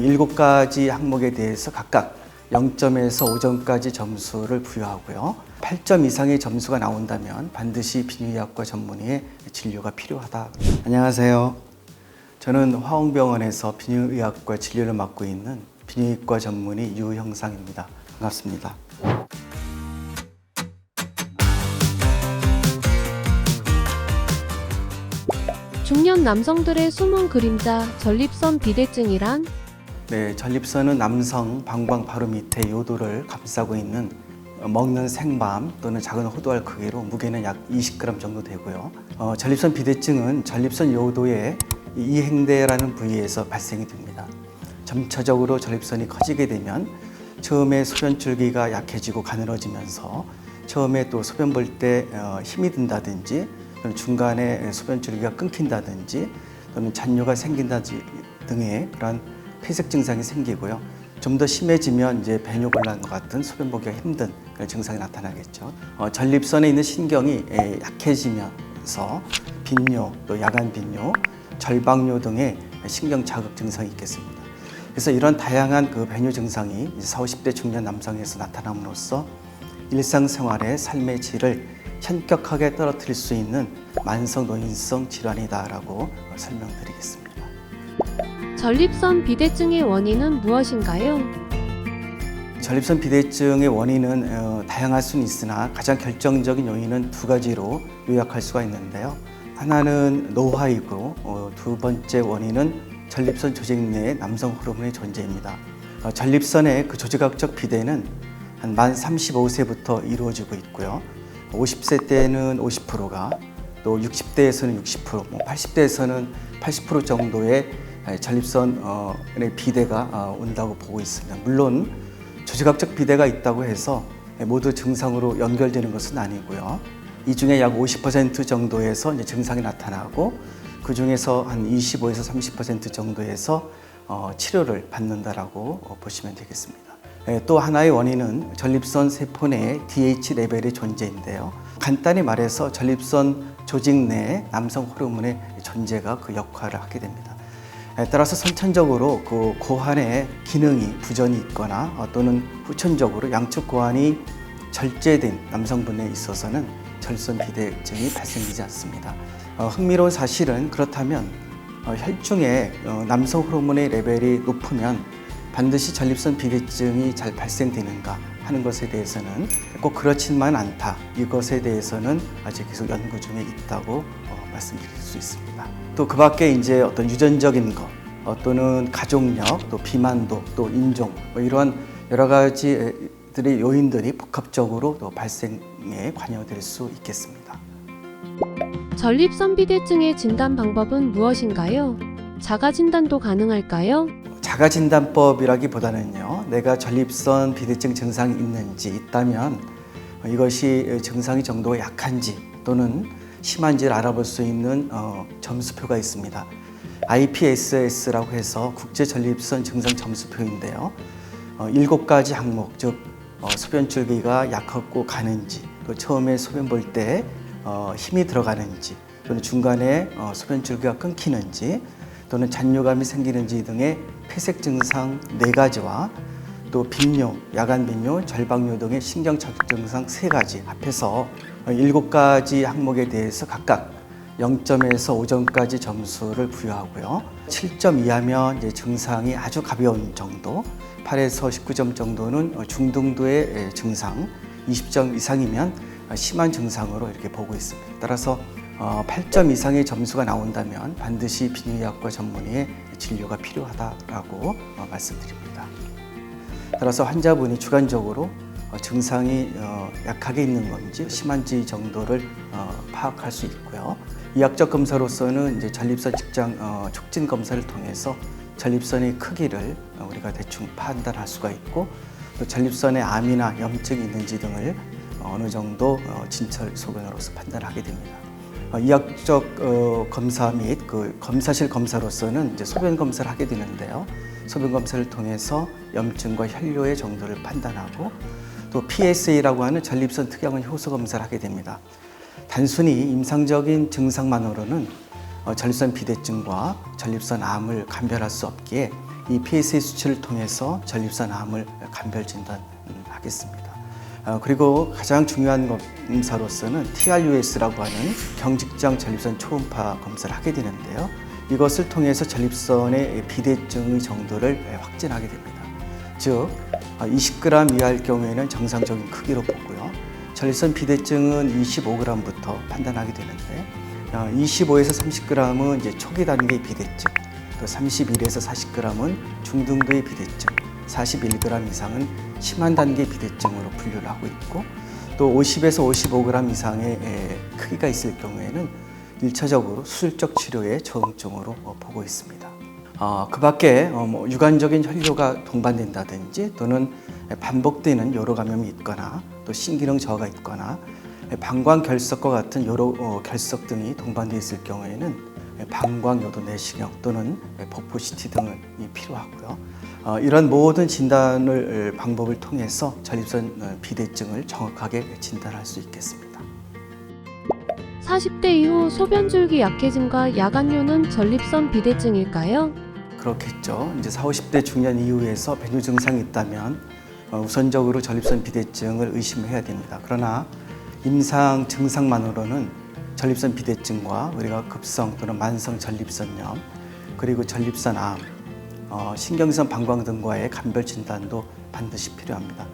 7가지 항목에 대해서 각각 0점에서 5점까지 점수를 부여하고요. 8점 이상의 점수가 나온다면 반드시 비뇨기학과 전문의의 진료가 필요하다. 안녕하세요. 저는 화홍병원에서 비뇨의학과 진료를 맡고 있는 비뇨기과 전문의 유형상입니다. 반갑습니다. 중년 남성들의 숨은 그림자, 전립선 비대증이란? 네, 전립선은 남성 방광 바로 밑에 요도를 감싸고 있는 먹는 생밤 또는 작은 호두알 크기로 무게는 약 20g 정도 되고요. 전립선 비대증은 전립선 요도의 이행대라는 부위에서 발생이 됩니다. 점차적으로 전립선이 커지게 되면 처음에 소변줄기가 약해지고 가늘어지면서 처음에 또 소변 볼 때 힘이 든다든지 또는 중간에 소변줄기가 끊긴다든지 또는 잔뇨가 생긴다든지 등의 그런 폐색 증상이 생기고요. 좀 더 심해지면 이제 배뇨곤란과 같은 소변 보기가 힘든 그런 증상이 나타나겠죠. 전립선에 있는 신경이 약해지면서 빈뇨, 또 야간 빈뇨, 절박뇨 등의 신경 자극 증상이 있겠습니다. 그래서 이런 다양한 그 배뇨 증상이 40, 50대 중년 남성에서 나타남으로써 일상생활의 삶의 질을 현격하게 떨어뜨릴 수 있는 만성 노인성 질환이다라고 설명드리겠습니다. 전립선 비대증의 원인은 무엇인가요? 전립선 비대증의 원인은 다양할 수는 있으나 가장 결정적인 요인은 두 가지로 요약할 수가 있는데요. 하나는 노화이고 두 번째 원인은 전립선 조직 내에 남성 호르몬의 존재입니다. 전립선의 그 조직학적 비대는 한 만 35세부터 이루어지고 있고요. 50세 때는 50%가 또 60대에서는 60%, 80대에서는 80% 정도의 전립선의 비대가 온다고 보고 있습니다. 물론 조직학적 비대가 있다고 해서 모두 증상으로 연결되는 것은 아니고요. 이 중에 약 50% 정도에서 이제 증상이 나타나고 그 중에서 한 25에서 30% 정도에서 치료를 받는다라고 보시면 되겠습니다. 또 하나의 원인은 전립선 세포 내에 DH 레벨의 존재인데요. 간단히 말해서 전립선 조직 내에 남성 호르몬의 존재가 그 역할을 하게 됩니다. 따라서 선천적으로 그 고환의 기능이 부전이 있거나 또는 후천적으로 양측 고환이 절제된 남성분에 있어서는 전립선 비대증이 발생되지 않습니다. 흥미로운 사실은 그렇다면 혈중에 남성 호르몬의 레벨이 높으면 반드시 전립선 비대증이 잘 발생되는가 하는 것에 대해서는 꼭 그렇지만 않다. 이것에 대해서는 아직 계속 연구 중에 있다고 말씀드릴 수 있습니다. 또 그 밖에 이제 어떤 유전적인 것, 또는 가족력, 또 비만도, 또 인종, 이러한 여러 가지들의 요인들이 복합적으로 또 발생에 관여될 수 있겠습니다. 전립선 비대증의 진단 방법은 무엇인가요? 자가 진단도 가능할까요? 자가진단법이라기보다는요, 내가 전립선 비대증 증상이 있다면 이것이 증상의 정도가 약한지 또는 심한지를 알아볼 수 있는 점수표가 있습니다. IPSS라고 해서 국제전립선 증상 점수표인데요. 7가지 항목, 즉 소변줄기가 약하고 가는지, 또 처음에 소변 볼 때 힘이 들어가는지, 또는 중간에 소변줄기가 끊기는지, 또는 잔뇨감이 생기는지 등의 폐색 증상 4가지와 또 빈뇨, 야간 빈뇨, 절박뇨 등의 신경 자극 증상 3가지 합해서 7가지 항목에 대해서 각각 0점에서 5점까지 점수를 부여하고요. 7점 이하면 이제 증상이 아주 가벼운 정도, 8에서 19점 정도는 중등도의 증상, 20점 이상이면 심한 증상으로 이렇게 보고 있습니다. 따라서 8점 이상의 점수가 나온다면 반드시 비뇨기학과 전문의의 진료가 필요하다라고 말씀드립니다. 따라서 환자분이 주관적으로 증상이 약하게 있는 건지 심한지 정도를 파악할 수 있고요. 이학적 검사로서는 이제 전립선 직장 촉진 검사를 통해서 전립선의 크기를 우리가 대충 판단할 수가 있고, 또 전립선에 암이나 염증이 있는지 등을 어느 정도 진찰 소견으로서 판단하게 됩니다. 이학적 검사 및 그 검사실 검사로서는 이제 소변 검사를 하게 되는데요. 소변 검사를 통해서 염증과 혈뇨의 정도를 판단하고, 또 PSA라고 하는 전립선 특이한 효소 검사를 하게 됩니다. 단순히 임상적인 증상만으로는 전립선 비대증과 전립선 암을 감별할 수 없기에 이 PSA 수치를 통해서 전립선 암을 감별 진단하겠습니다. 그리고 가장 중요한 검사로서는 TRUS라고 하는 경직장 전립선 초음파 검사를 하게 되는데요. 이것을 통해서 전립선의 비대증의 정도를 확진하게 됩니다. 즉 20g 이하일 경우에는 정상적인 크기로 보고요. 전립선 비대증은 25g부터 판단하게 되는데 25에서 30g은 이제 초기 단계의 비대증, 또 31에서 40g은 중등도의 비대증, 41g 이상은 심한 단계의 비대증으로 분류를 하고 있고, 또 50에서 55g 이상의 크기가 있을 경우에는 1차적으로 수술적 치료의 적응증으로 보고 있습니다. 그 밖에 유관적인 혈뇨가 동반된다든지 또는 반복되는 요로 감염이 있거나 또 신기능 저하가 있거나 방광 결석과 같은 요로 결석 등이 동반되어 있을 경우에는 방광 요도 내시경 또는 복부 CT 등이 필요하고요. 이런 모든 진단을 방법을 통해서 전립선 비대증을 정확하게 진단할 수 있겠습니다. 40대 이후 소변줄기 약해짐과 야간뇨는 전립선 비대증일까요? 그렇겠죠. 이제 40, 50대 중년 이후에서 배뇨 증상이 있다면 우선적으로 전립선 비대증을 의심해야 됩니다. 그러나 임상 증상만으로는 전립선 비대증과 우리가 급성 또는 만성 전립선염, 그리고 전립선암, 신경성 방광 등과의 감별 진단도 반드시 필요합니다.